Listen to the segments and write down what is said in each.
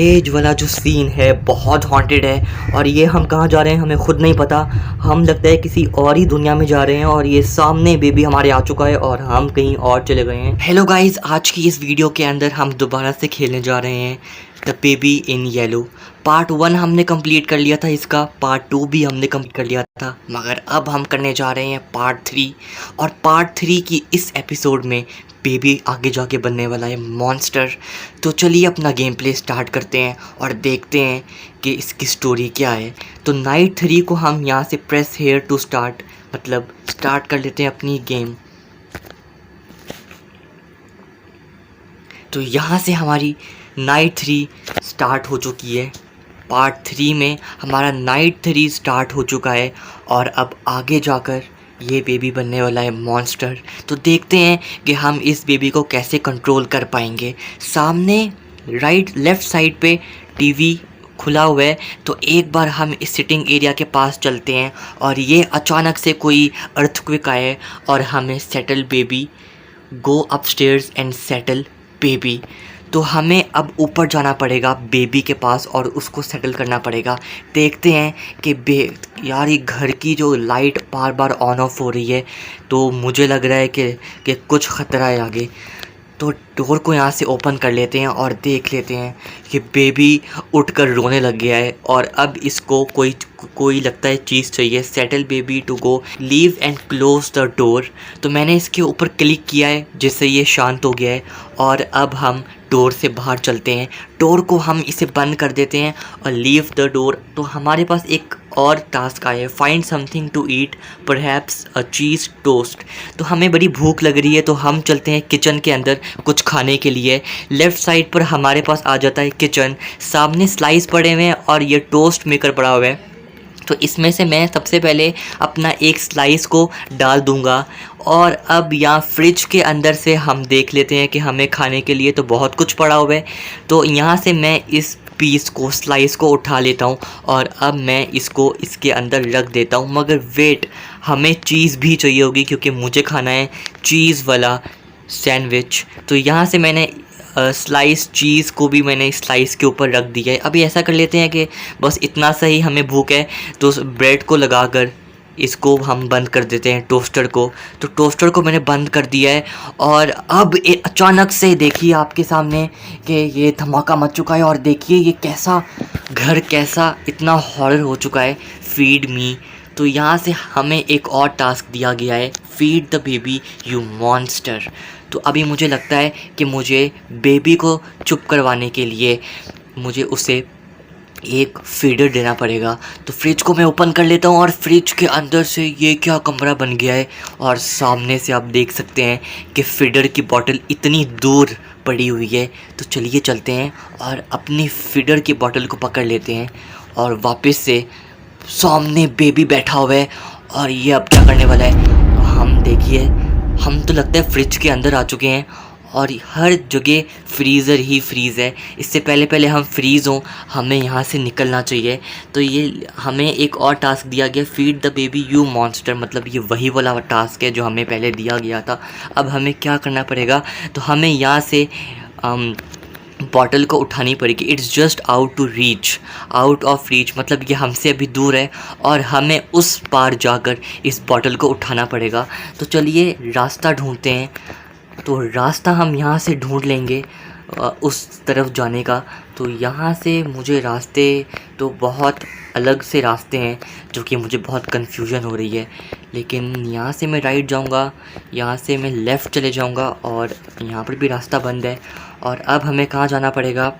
As वाला जो scene है बहुत हॉन्टेड है और ये हम कहाँ जा रहे हैं हमें खुद नहीं पता। हम लगता है किसी और ही दुनिया में जा रहे हैं और ये सामने बेबी हमारे आ चुका है और हम कहीं और चले गए हैं। हेलो गाइस, आज की इस वीडियो के अंदर हम दोबारा से खेलने जा रहे हैं the baby in yellow. Part 1 हमने कंप्लीट कर लिया था, इसका पार्ट 2 भी हमने कंप्लीट कर लिया था, मगर अब हम करने जा रहे हैं पार्ट 3। और पार्ट 3 की इस एपिसोड में बेबी आगे जाके बनने वाला है मॉन्स्टर। तो चलिए अपना गेम प्ले स्टार्ट करते हैं और देखते हैं कि इसकी स्टोरी क्या है। तो नाइट 3 को हम यहाँ से प्रेस हेयर टू स्टार्ट, मतलब स्टार्ट कर लेते हैं अपनी गेम। तो यहाँ से हमारी नाइट 3 स्टार्ट हो चुकी है। पार्ट 3 में हमारा नाइट 3 स्टार्ट हो चुका है और अब आगे जाकर ये बेबी बनने वाला है मॉन्स्टर। तो देखते हैं कि हम इस बेबी को कैसे कंट्रोल कर पाएंगे। सामने राइट लेफ़्ट साइड पे टीवी खुला हुआ है, तो एक बार हम इस सिटिंग एरिया के पास चलते हैं और ये अचानक से कोई अर्थक्वेक आए और हमें settle baby, go upstairs and settle baby. तो हमें अब ऊपर जाना पड़ेगा बेबी के पास और उसको सेटल करना पड़ेगा। देखते हैं कि यार ये घर की जो light bar bar on off हो रही है, तो मुझे लग रहा है कि कुछ ख़तरा है आगे। तो डोर को यहाँ से ओपन कर लेते हैं और देख लेते हैं कि बेबी उठकर रोने लग गया है और अब इसको कोई लगता है चीज़ चाहिए। Settle baby to go, leave and close the door. तो मैंने इसके ऊपर क्लिक किया है जिससे ये शांत हो गया है और अब हम डोर से बाहर चलते हैं। डोर को हम इसे बंद कर देते हैं और लीव द डोर। तो हमारे पास एक और टास्क आया है, find something to eat, perhaps a cheese toast. तो हमें बड़ी भूख लग रही है तो हम चलते हैं किचन के अंदर कुछ खाने के लिए। लेफ़्ट साइड पर हमारे पास आ जाता है किचन, सामने स्लाइस पड़े हुए हैं और ये टोस्ट मेकर पड़ा हुआ है। तो इसमें से मैं सबसे पहले अपना एक स्लाइस को डाल दूंगा और अब यहाँ फ्रिज के अंदर से हम देख लेते हैं कि हमें खाने के लिए तो बहुत कुछ पड़ा हुआ है। तो यहाँ से मैं इस पीस को, स्लाइस को उठा लेता हूँ और अब मैं इसको इसके अंदर रख देता हूँ। मगर वेट, हमें चीज़ भी चाहिए होगी क्योंकि मुझे खाना है चीज़ वाला सैंडविच। तो यहाँ से मैंने स्लाइस चीज़ को भी मैंने स्लाइस के ऊपर रख दिया है। अभी ऐसा कर लेते हैं कि बस इतना सही हमें भूख है, तो ब्रेड को लगाकर इसको हम बंद कर देते हैं, टोस्टर को। तो टोस्टर को मैंने बंद कर दिया है और अब अचानक से देखिए आपके सामने कि ये धमाका मच चुका है और देखिए ये कैसा घर, कैसा इतना हॉरर हो चुका है। Feed me. तो यहाँ से हमें एक और टास्क दिया गया है, feed the baby you monster. तो अभी मुझे लगता है कि मुझे बेबी को चुप करवाने के लिए मुझे उसे एक फीडर देना पड़ेगा। तो फ्रिज को मैं ओपन कर लेता हूँ और फ्रिज के अंदर से ये क्या कमरा बन गया है और सामने से आप देख सकते हैं कि फीडर की बोतल इतनी दूर पड़ी हुई है। तो चलिए चलते हैं और अपनी फीडर की बोतल को पकड़ लेते हैं और वापस से सामने बेबी बैठा हुआ है और ये अब क्या करने वाला है। तो हम देखिए, हम तो लगता है फ्रिज के अंदर आ चुके हैं और हर जगह फ्रीज़र ही फ्रीज़ है। इससे पहले हम फ्रीज़ हों, हमें यहाँ से निकलना चाहिए। तो ये हमें एक और टास्क दिया गया, feed the baby you monster, मतलब ये वही वाला टास्क है जो हमें पहले दिया गया था। अब हमें क्या करना पड़ेगा, तो हमें यहाँ से बॉटल को उठानी पड़ेगी। It's just out of reach, मतलब ये हमसे अभी दूर है और हमें उस पार जाकर इस बॉटल को उठाना पड़ेगा। तो चलिए रास्ता ढूंढते हैं। तो रास्ता हम यहाँ से ढूंढ लेंगे उस तरफ जाने का। तो यहाँ से मुझे रास्ते तो बहुत अलग से रास्ते हैं जो कि मुझे बहुत कन्फ्यूजन हो रही है। लेकिन यहाँ से मैं राइट जाऊँगा, यहाँ से मैं लेफ़्ट चले जाऊँगा और यहाँ पर भी रास्ता बंद है। और अब हमें कहाँ जाना पड़ेगा,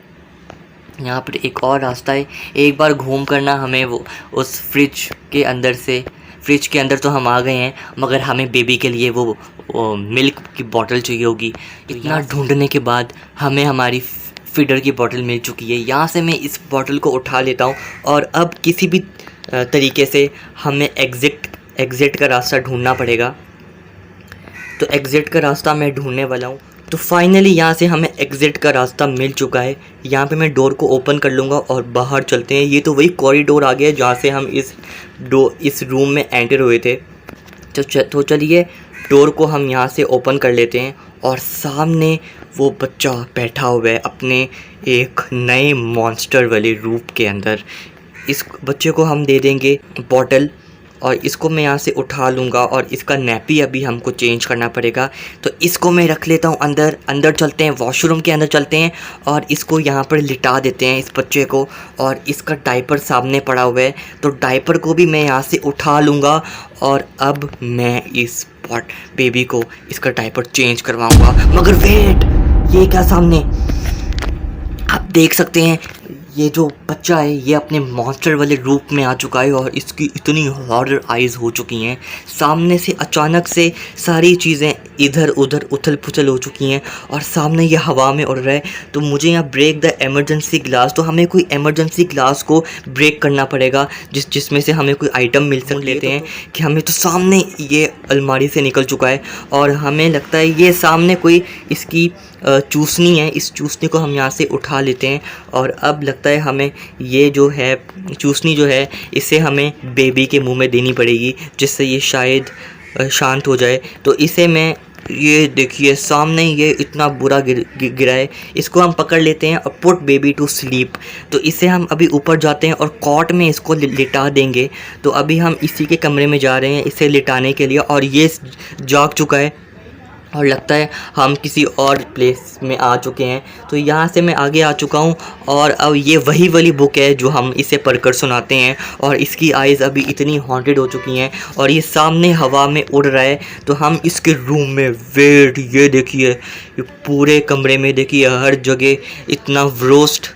यहाँ पर एक और रास्ता है। एक बार घूम करना हमें वो उस फ्रिज के अंदर से, फ्रिज के अंदर तो हम आ गए हैं मगर हमें बेबी के लिए वो मिल्क की बोतल चाहिए होगी। इतना ढूंढने के बाद हमें हमारी फीडर की बोतल मिल चुकी है। यहाँ से मैं इस बोतल को उठा लेता हूँ और अब किसी भी तरीके से हमें एग्ज़िट का रास्ता ढूंढना पड़ेगा। तो एग्ज़िट का रास्ता मैं ढूंढने वाला हूँ। तो फाइनली यहाँ से हमें एग्ज़िट का रास्ता मिल चुका है। यहाँ पे मैं डोर को ओपन कर लूँगा और बाहर चलते हैं। ये तो वही कॉरिडोर आ गया जहाँ से हम इस रूम में एंटर हुए थे। तो चलिए डोर को हम यहाँ से ओपन कर लेते हैं और सामने वो बच्चा बैठा हुआ है अपने एक नए मॉन्स्टर वाले रूप के अंदर। इस बच्चे को हम दे देंगे बॉटल और इसको मैं यहाँ से उठा लूँगा और इसका नैपी अभी हमको चेंज करना पड़ेगा। तो इसको मैं रख लेता हूँ अंदर चलते हैं, वॉशरूम के अंदर चलते हैं और इसको यहाँ पर लिटा देते हैं इस बच्चे को। और इसका डायपर सामने पड़ा हुआ है तो डायपर को भी मैं यहाँ से उठा लूँगा और अब मैं इस बेबी को इसका डायपर चेंज करवाऊँगा। मगर वेट, ये क्या सामने आप देख सकते हैं, ये जो बच्चा है ये अपने मॉन्स्टर वाले रूप में आ चुका है और इसकी इतनी हॉरर आइज़ हो चुकी हैं। सामने से अचानक से सारी चीज़ें इधर उधर उथल पुथल हो चुकी हैं और सामने ये हवा में उड़ रहा है। तो मुझे यहाँ ब्रेक द इमरजेंसी ग्लास, तो हमें कोई इमरजेंसी ग्लास को ब्रेक करना पड़ेगा जिसमें से हमें कोई आइटम मिल सक लेते हैं कि हमें तो सामने ये अलमारी से निकल चुका है और हमें लगता है ये सामने कोई इसकी चूसनी है। इस चूसनी को हम यहाँ से उठा लेते हैं और अब लगता है हमें ये जो है चूसनी जो है इसे हमें बेबी के मुंह में देनी पड़ेगी जिससे ये शायद शांत हो जाए। तो इसे मैं, ये देखिए सामने ये इतना बुरा गिरा है, इसको हम पकड़ लेते हैं और पुट बेबी टू स्लीप। तो इसे हम अभी ऊपर जाते हैं और कॉट में इसको लिटा देंगे। तो अभी हम इसी के कमरे में जा रहे हैं इसे लिटाने के लिए और ये जाग चुका है और लगता है हम किसी और प्लेस में आ चुके हैं। तो यहाँ से मैं आगे आ चुका हूँ और अब ये वही वाली बुक है जो हम इसे पढ़कर सुनाते हैं और इसकी आइज़ अभी इतनी हॉन्टेड हो चुकी हैं और ये सामने हवा में उड़ रहा है। तो हम इसके रूम में, वेट, ये देखिए, ये पूरे कमरे में देखिए हर जगह इतना रोस्ट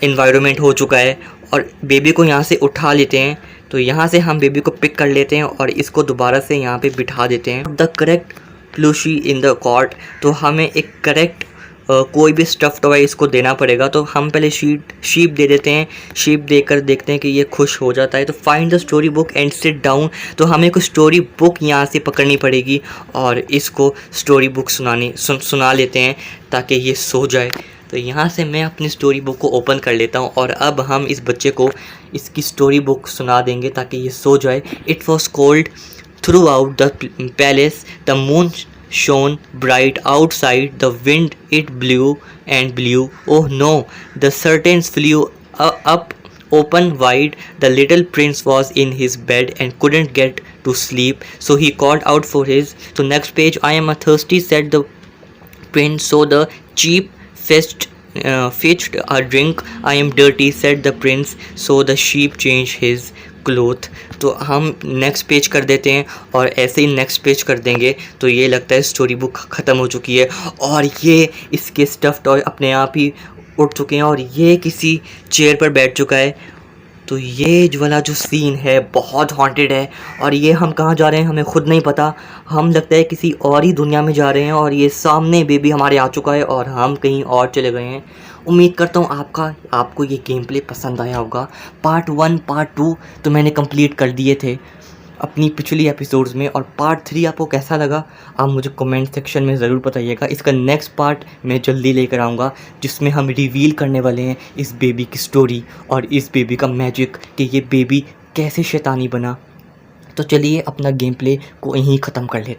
इन्वायरमेंट हो चुका है और बेबी को यहाँ से उठा लेते हैं। तो यहाँ से हम बेबी को पिक कर लेते हैं और इसको दोबारा से यहाँ पे बिठा देते हैं। The correct plushie in the cot, तो हमें एक करेक्ट कोई भी स्टफ़ टॉय इसको देना पड़ेगा। तो हम पहले शीप दे देते हैं, शीप देकर देखते हैं कि ये खुश हो जाता है। तो find the story book and sit down, तो हमें कुछ स्टोरी बुक यहाँ से पकड़नी पड़ेगी और इसको स्टोरी बुक सुना लेते हैं ताकि ये सो जाए। तो यहाँ से मैं अपनी स्टोरी बुक को ओपन कर लेता हूँ और अब हम इस बच्चे को इसकी स्टोरी बुक सुना देंगे ताकि ये सो जाए। It was cold throughout the palace, the moon shone bright outside, the wind it blew and blew. Oh no, the curtains flew up open wide. The little prince was in his bed and couldn't get to sleep, so he called out for his. So next page, I am thirsty, said the prince. So the sheep fetched a drink. I am dirty, said the prince. So the sheep changed his cloth. तो हम next page कर देते हैं और ऐसे ही next page कर देंगे तो ये लगता है स्टोरी बुक ख़त्म हो चुकी है और ये इसके स्टफ़ टॉय अपने आप ही उठ चुके हैं और ये किसी चेयर पर बैठ चुका है। तो ये वाला जो सीन है बहुत हॉन्टेड है और ये हम कहाँ जा रहे हैं हमें खुद नहीं पता। हम लगता है किसी और ही दुनिया में जा रहे हैं और ये सामने बेबी हमारे आ चुका है और हम कहीं और चले गए हैं। उम्मीद करता हूँ आपको ये गेम प्ले पसंद आया होगा। पार्ट 1 पार्ट 2 तो मैंने कंप्लीट कर दिए थे अपनी पिछली एपिसोड्स में और पार्ट 3 आपको कैसा लगा आप मुझे कमेंट सेक्शन में ज़रूर बताइएगा। इसका नेक्स्ट पार्ट मैं जल्दी लेकर आऊँगा जिसमें हम रिवील करने वाले हैं इस बेबी की स्टोरी और इस बेबी का मैजिक कि ये बेबी कैसे शैतानी बना। तो चलिए अपना गेम प्ले को यहीं ख़त्म कर लेते हैं।